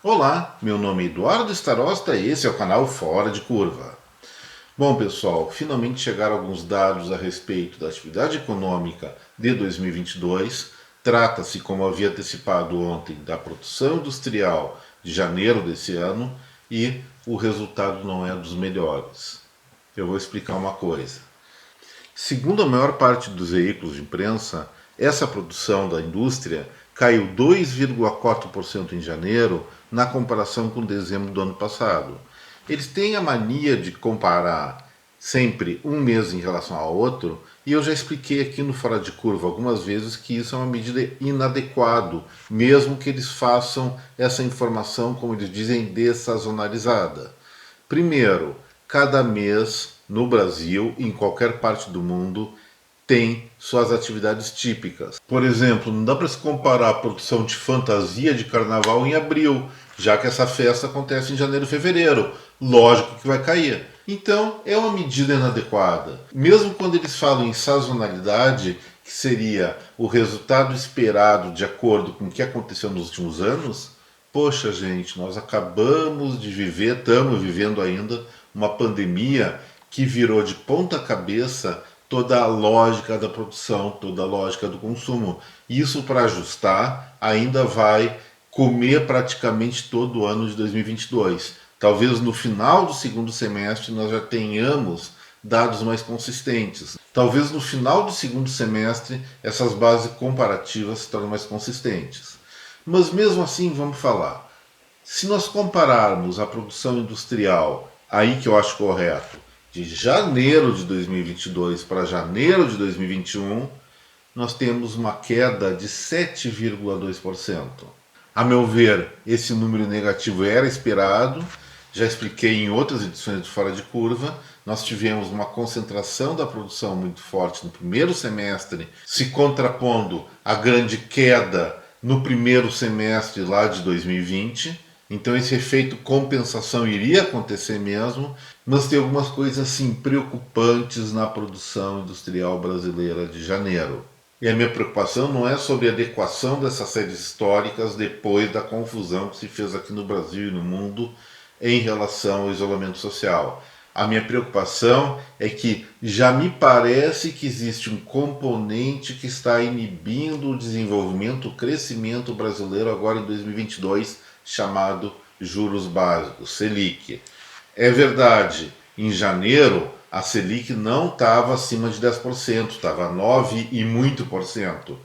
Olá, meu nome é Eduardo Starosta e esse é o canal Fora de Curva. Bom, pessoal, finalmente chegaram alguns dados a respeito da atividade econômica de 2022. Trata-se, como havia antecipado ontem, da produção industrial de janeiro desse ano e o resultado não é dos melhores. Eu vou explicar uma coisa. Segundo a maior parte dos veículos de imprensa, essa produção da indústria caiu 2,4% em janeiro na comparação com dezembro do ano passado. Eles têm a mania de comparar sempre um mês em relação ao outro, e eu já expliquei aqui no Fora de Curva algumas vezes que isso é uma medida inadequada, mesmo que eles façam essa informação, como eles dizem, dessazonalizada. Primeiro, cada mês no Brasil, em qualquer parte do mundo, tem suas atividades típicas. Por exemplo, não dá para se comparar a produção de fantasia de carnaval em abril, já que essa festa acontece em janeiro e fevereiro. Lógico que vai cair. Então, é uma medida inadequada. Mesmo quando eles falam em sazonalidade, que seria o resultado esperado de acordo com o que aconteceu nos últimos anos, poxa, gente, nós acabamos de viver, estamos vivendo ainda, uma pandemia que virou de ponta cabeça toda a lógica da produção, toda a lógica do consumo. Isso, para ajustar, ainda vai comer praticamente todo o ano de 2022. Talvez no final do segundo semestre nós já tenhamos dados mais consistentes. Talvez no final do segundo semestre essas bases comparativas se tornem mais consistentes. Mas mesmo assim, vamos falar. Se nós compararmos a produção industrial, aí que eu acho correto, de janeiro de 2022 para janeiro de 2021, nós temos uma queda de 7,2%. A meu ver, esse número negativo era esperado, já expliquei em outras edições de Fora de Curva. Nós tivemos uma concentração da produção muito forte no primeiro semestre, se contrapondo à grande queda no primeiro semestre lá de 2020. Então esse efeito compensação iria acontecer mesmo, mas tem algumas coisas assim preocupantes na produção industrial brasileira de janeiro. E a minha preocupação não é sobre a adequação dessas séries históricas depois da confusão que se fez aqui no Brasil e no mundo em relação ao isolamento social. A minha preocupação é que já me parece que existe um componente que está inibindo o desenvolvimento, o crescimento brasileiro agora em 2022, chamado juros básicos, Selic. É verdade, em janeiro a Selic não estava acima de 10%, estava 9% e muito por cento.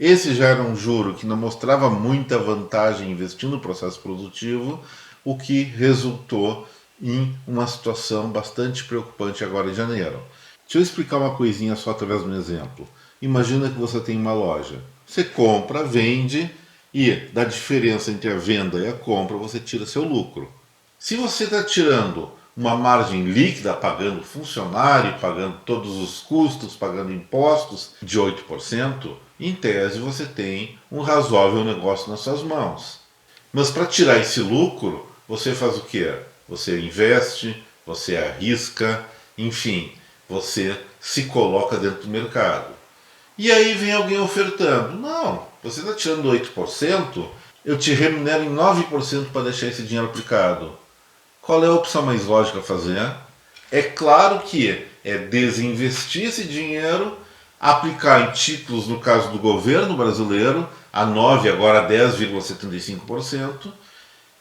Esse já era um juro que não mostrava muita vantagem investir no processo produtivo, o que resultou em uma situação bastante preocupante agora em janeiro. Deixa eu explicar uma coisinha só através de um exemplo. Imagina que você tem uma loja. Você compra, vende e da diferença entre a venda e a compra você tira seu lucro. Se você está tirando uma margem líquida, pagando funcionário, pagando todos os custos, pagando impostos de 8%, em tese você tem um razoável negócio nas suas mãos. Mas para tirar esse lucro, você faz o quê? Você investe, você arrisca, enfim, você se coloca dentro do mercado. E aí vem alguém ofertando. Não, você está tirando 8%, eu te remunero em 9% para deixar esse dinheiro aplicado. Qual é a opção mais lógica a fazer? É claro que é desinvestir esse dinheiro, aplicar em títulos, no caso do governo brasileiro, a 9%, agora 10,75%,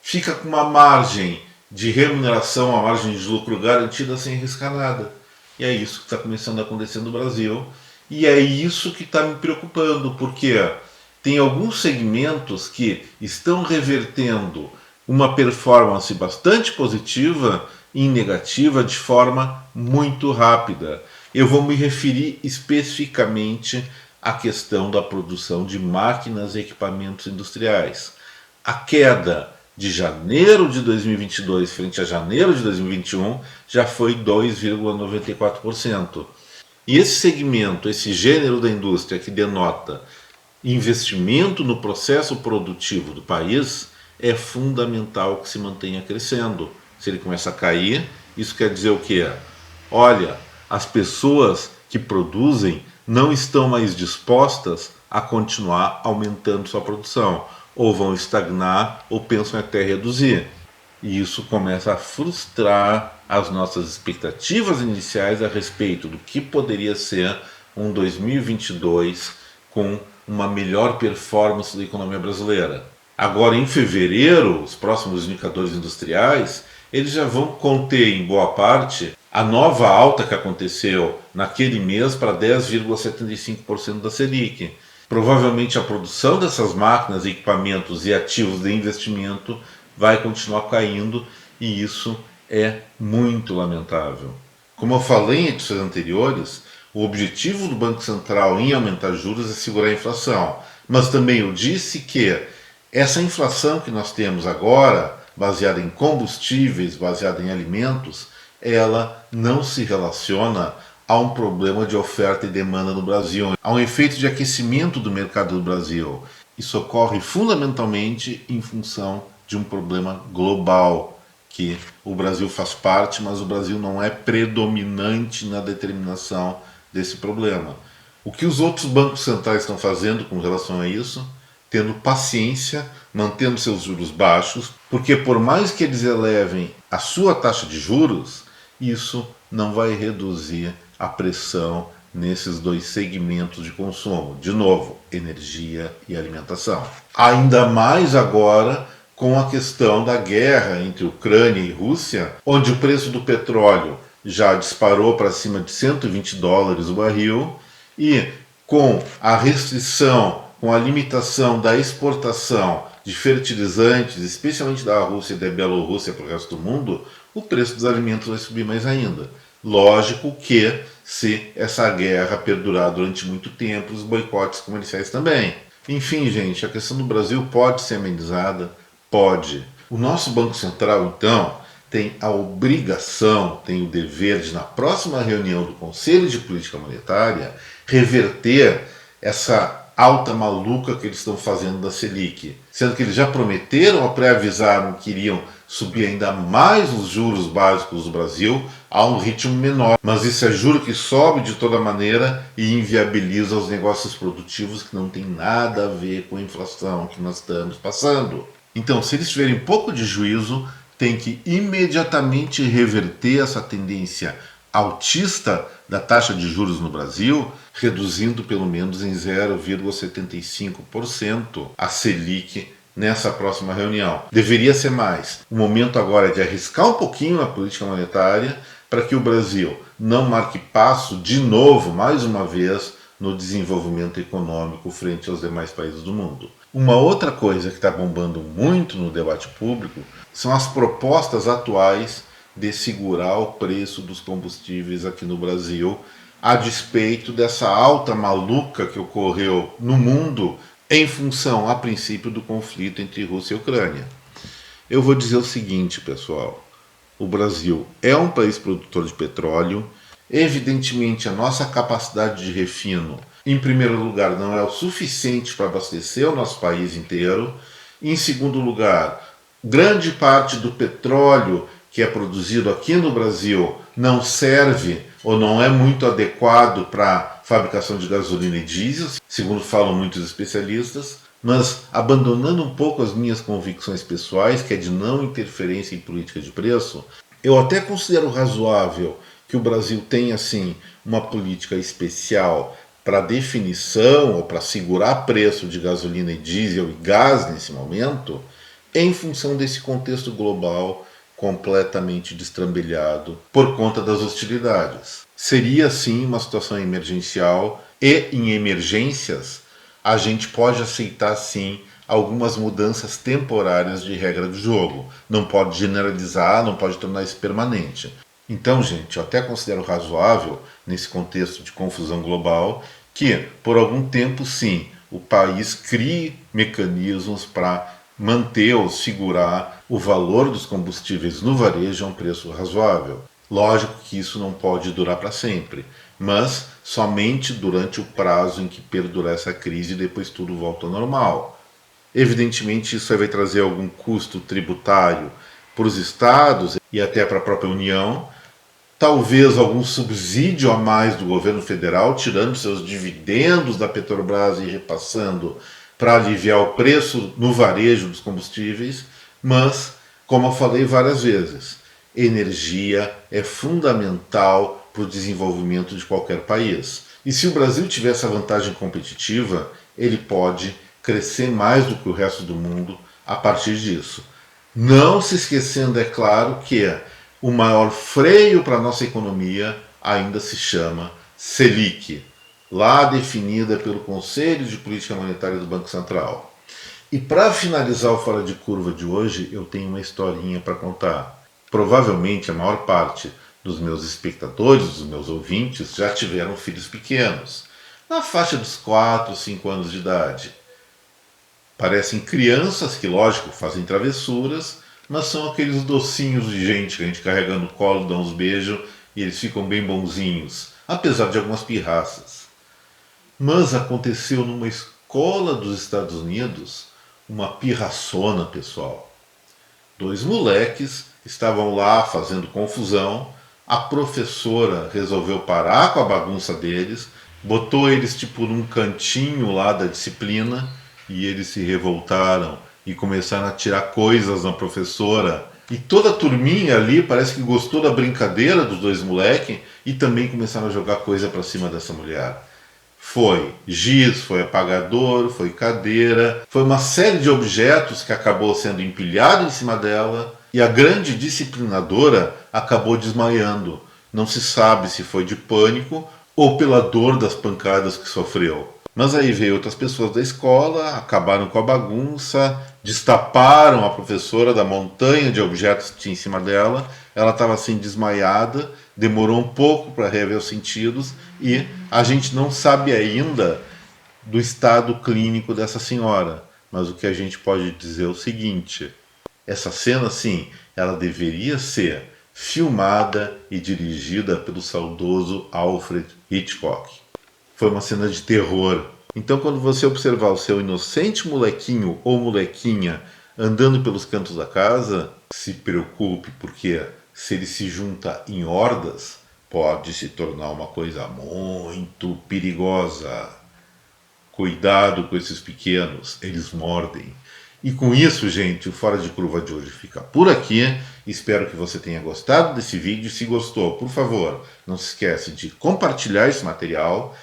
fica com uma margem de remuneração, uma margem de lucro garantida sem arriscar nada. E é isso que está começando a acontecer no Brasil. E é isso que está me preocupando, porque tem alguns segmentos que estão revertendo uma performance bastante positiva em negativa de forma muito rápida. Eu vou me referir especificamente à questão da produção de máquinas e equipamentos industriais. A queda de janeiro de 2022 frente a janeiro de 2021 já foi 2,94%. E esse segmento, esse gênero da indústria que denota investimento no processo produtivo do país, é fundamental que se mantenha crescendo. Se ele começa a cair, isso quer dizer o quê? Olha, as pessoas que produzem não estão mais dispostas a continuar aumentando sua produção. ou vão estagnar ou pensam até reduzir. E isso começa a frustrar as nossas expectativas iniciais a respeito do que poderia ser um 2022 com uma melhor performance da economia brasileira. Agora, em fevereiro, os próximos indicadores industriais, eles já vão conter, em boa parte, a nova alta que aconteceu naquele mês para 10,75% da Selic. Provavelmente a produção dessas máquinas, equipamentos e ativos de investimento vai continuar caindo, e isso é muito lamentável. Como eu falei em edições anteriores, o objetivo do Banco Central em aumentar juros é segurar a inflação. Mas também eu disse que essa inflação que nós temos agora, baseada em combustíveis, baseada em alimentos, ela não se relaciona a um problema de oferta e demanda no Brasil, a um efeito de aquecimento do mercado do Brasil. Isso ocorre fundamentalmente em função de um problema global, que o Brasil faz parte, mas o Brasil não é predominante na determinação desse problema. O que os outros bancos centrais estão fazendo com relação a isso? Tendo paciência, mantendo seus juros baixos, porque por mais que eles elevem a sua taxa de juros, isso não vai reduzir a pressão nesses dois segmentos de consumo. De novo, energia e alimentação. Ainda mais agora com a questão da guerra entre Ucrânia e Rússia, onde o preço do petróleo já disparou para cima de $120 o barril, e com a restrição, com a limitação da exportação de fertilizantes, especialmente da Rússia e da Bielorrússia para o resto do mundo, o preço dos alimentos vai subir mais ainda. Lógico que, se essa guerra perdurar durante muito tempo, os boicotes comerciais também. Enfim, gente, a questão do Brasil pode ser amenizada? Pode. O nosso Banco Central, então, tem a obrigação, tem o dever de, na próxima reunião do Conselho de Política Monetária, reverter essa alta maluca que eles estão fazendo da Selic. Sendo que eles já prometeram, pré-avisaram que iriam subir ainda mais os juros básicos do Brasil a um ritmo menor. Mas isso é juro que sobe de toda maneira e inviabiliza os negócios produtivos que não tem nada a ver com a inflação que nós estamos passando. Então, se eles tiverem um pouco de juízo, tem que imediatamente reverter essa tendência altista da taxa de juros no Brasil, reduzindo pelo menos em 0,75% a Selic nessa próxima reunião. Deveria ser mais. O momento agora é de arriscar um pouquinho a política monetária para que o Brasil não marque passo de novo, mais uma vez, no desenvolvimento econômico frente aos demais países do mundo. Uma outra coisa que está bombando muito no debate público são as propostas atuais de segurar o preço dos combustíveis aqui no Brasil, a despeito dessa alta maluca que ocorreu no mundo em função, a princípio, do conflito entre Rússia e Ucrânia. Eu vou dizer o seguinte, pessoal: o Brasil é um país produtor de petróleo. Evidentemente, a nossa capacidade de refino, em primeiro lugar, não é o suficiente para abastecer o nosso país inteiro. Em segundo lugar, grande parte do petróleo que é produzido aqui no Brasil não serve ou não é muito adequado para a fabricação de gasolina e diesel, segundo falam muitos especialistas. Mas, abandonando um pouco as minhas convicções pessoais, que é de não interferência em política de preço, eu até considero razoável que o Brasil tenha, assim, uma política especial para definição ou para segurar preço de gasolina e diesel e gás nesse momento, em função desse contexto global completamente destrambelhado por conta das hostilidades. Seria, sim, uma situação emergencial, e em emergências a gente pode aceitar, sim, algumas mudanças temporárias de regra do jogo. Não pode generalizar, não pode tornar isso permanente. Então, gente, eu até considero razoável, nesse contexto de confusão global, que, por algum tempo, sim, o país crie mecanismos para manter ou segurar o valor dos combustíveis no varejo a um preço razoável. Lógico que isso não pode durar para sempre, mas somente durante o prazo em que perdurar essa crise e depois tudo volta ao normal. Evidentemente, isso vai trazer algum custo tributário para os estados e até para a própria União, talvez algum subsídio a mais do governo federal, tirando seus dividendos da Petrobras e repassando para aliviar o preço no varejo dos combustíveis, mas, como eu falei várias vezes, energia é fundamental para o desenvolvimento de qualquer país. E se o Brasil tiver essa vantagem competitiva, ele pode crescer mais do que o resto do mundo a partir disso. Não se esquecendo, é claro, que o maior freio para a nossa economia ainda se chama Selic, lá definida pelo Conselho de Política Monetária do Banco Central. E para finalizar o Fora de Curva de hoje, eu tenho uma historinha para contar. Provavelmente a maior parte dos meus espectadores, dos meus ouvintes, já tiveram filhos pequenos, na faixa dos 4, 5 anos de idade. Parecem crianças que, lógico, fazem travessuras, mas são aqueles docinhos de gente que a gente carrega no colo, dá uns beijos e eles ficam bem bonzinhos, apesar de algumas pirraças. Mas aconteceu numa escola dos Estados Unidos uma pirraçona, pessoal. 2 moleques estavam lá fazendo confusão, a professora resolveu parar com a bagunça deles, botou eles tipo num cantinho lá da disciplina e eles se revoltaram e começaram a tirar coisas na professora. E toda a turminha ali parece que gostou da brincadeira dos 2 moleques e também começaram a jogar coisa para cima dessa mulher. Foi giz, foi apagador, foi cadeira, foi uma série de objetos que acabou sendo empilhado em cima dela e a grande disciplinadora acabou desmaiando. Não se sabe se foi de pânico ou pela dor das pancadas que sofreu. Mas aí veio outras pessoas da escola, acabaram com a bagunça, destaparam a professora da montanha de objetos que tinha em cima dela. Ela estava assim desmaiada, demorou um pouco para reaver os sentidos e a gente não sabe ainda do estado clínico dessa senhora. Mas o que a gente pode dizer é o seguinte: essa cena, sim, ela deveria ser filmada e dirigida pelo saudoso Alfred Hitchcock. Foi uma cena de terror. Então, quando você observar o seu inocente molequinho ou molequinha andando pelos cantos da casa, se preocupe, porque se ele se junta em hordas, pode se tornar uma coisa muito perigosa. Cuidado com esses pequenos, eles mordem. E com isso, gente, o Fora de Curva de hoje fica por aqui. Espero que você tenha gostado desse vídeo. Se gostou, por favor, não se esqueça de compartilhar esse material,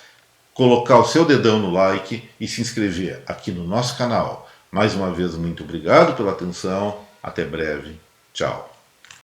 colocar o seu dedão no like e se inscrever aqui no nosso canal. Mais uma vez, muito obrigado pela atenção. Até breve. Tchau.